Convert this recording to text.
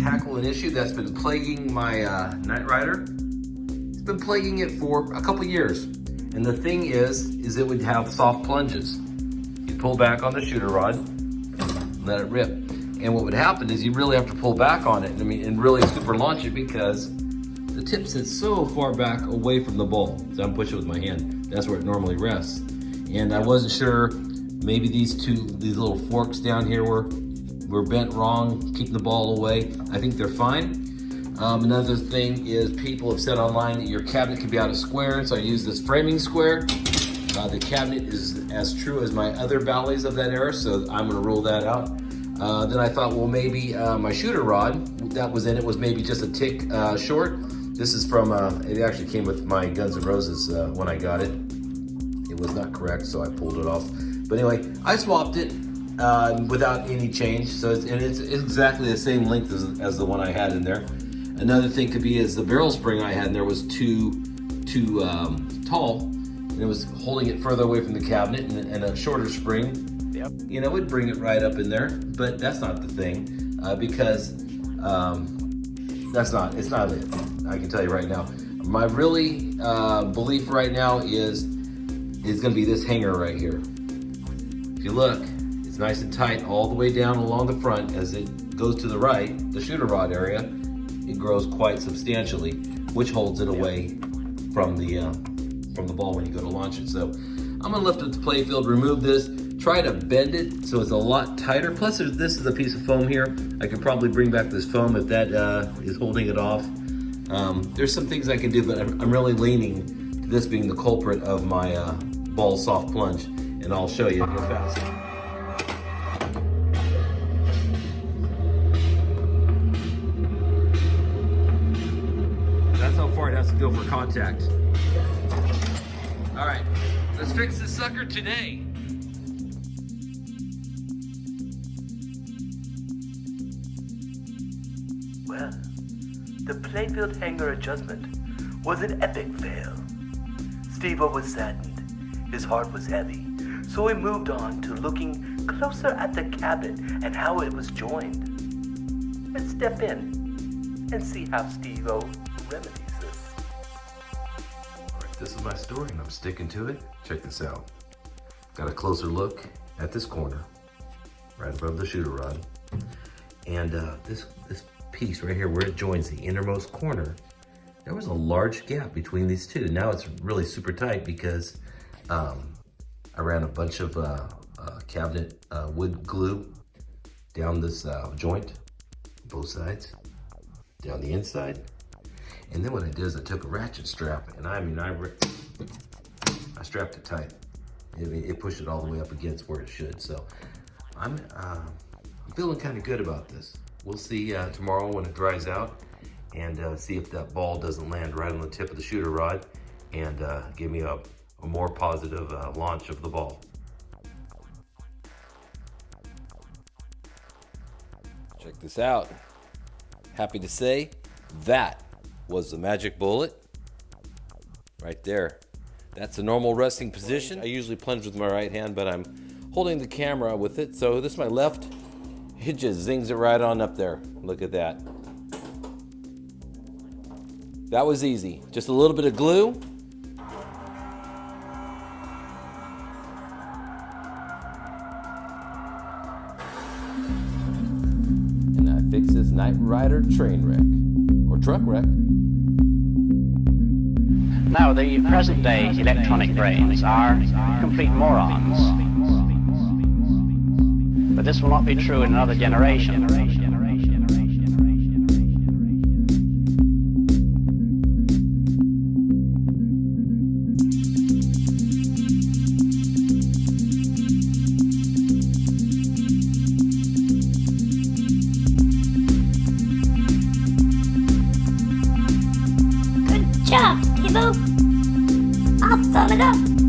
tackle an issue that's been plaguing my Night Rider. It's been plaguing it for a couple years. And the thing is it would have soft plunges. You pull back on the shooter rod, let it rip. And what would happen is you really have to pull back on it, and really super launch it, because the tip sits so far back away from the ball. So I'm pushing with my hand. That's where it normally rests. And I wasn't sure, maybe these little forks down here were bent wrong, keeping the ball away. I think they're fine. Another thing is people have said online that your cabinet can be out of square, so I use this framing square. The cabinet is as true as my other Ballys of that era, so I'm gonna rule that out. Then I thought, well, maybe my shooter rod that was in it was maybe just a tick short. This is from, it actually came with my Guns N' Roses when I got it. It was not correct, so I pulled it off. But anyway, I swapped it without any change. So it's exactly the same length as the one I had in there. Another thing could be is the barrel spring I had in there was too tall, and it was holding it further away from the cabinet, and a shorter spring, yep, you know, would bring it right up in there. But that's not the thing, because it's not it. I can tell you right now. My really belief right now is gonna be this hanger right here. If you look, it's nice and tight all the way down along the front. As it goes to the right, the shooter rod area, it grows quite substantially, which holds it away from the ball when you go to launch it. So I'm gonna lift up the playfield, remove this, try to bend it so it's a lot tighter. Plus this is a piece of foam here. I could probably bring back this foam if that is holding it off. There's some things I can do, but I'm really leaning to this being the culprit of my ball soft plunge, and I'll show you real fast. That's how far it has to go for contact. All right, let's fix this sucker today. Well, the playfield hanger adjustment was an epic fail. Steveo was saddened. His heart was heavy. So we moved on to looking closer at the cabinet and how it was joined. Let's step in and see how Steveo remedies this. All right, this is my story, and I'm sticking to it. Check this out. Got a closer look at this corner, right above the shooter rod. And this piece right here where it joins the innermost corner, there was a large gap between these two. Now it's really super tight because I ran a bunch of cabinet wood glue down this joint, both sides, down the inside. And then what I did is I took a ratchet strap, and I strapped it tight. It pushed it all the way up against where it should. So I'm feeling kind of good about this. We'll see tomorrow when it dries out, and see if that ball doesn't land right on the tip of the shooter rod, and give me a more positive launch of the ball. Check this out. Happy to say that was the magic bullet right there. That's a normal resting position. I usually plunge with my right hand, but I'm holding the camera with it. So this is my left. It just zings it right on up there. Look at that. That was easy. Just a little bit of glue. And I fix this Night Rider train wreck, or truck wreck. Now, the present-day electronic brains are complete morons. But this will not be true in another generation. Good job, Steveo. I'll thumb it up.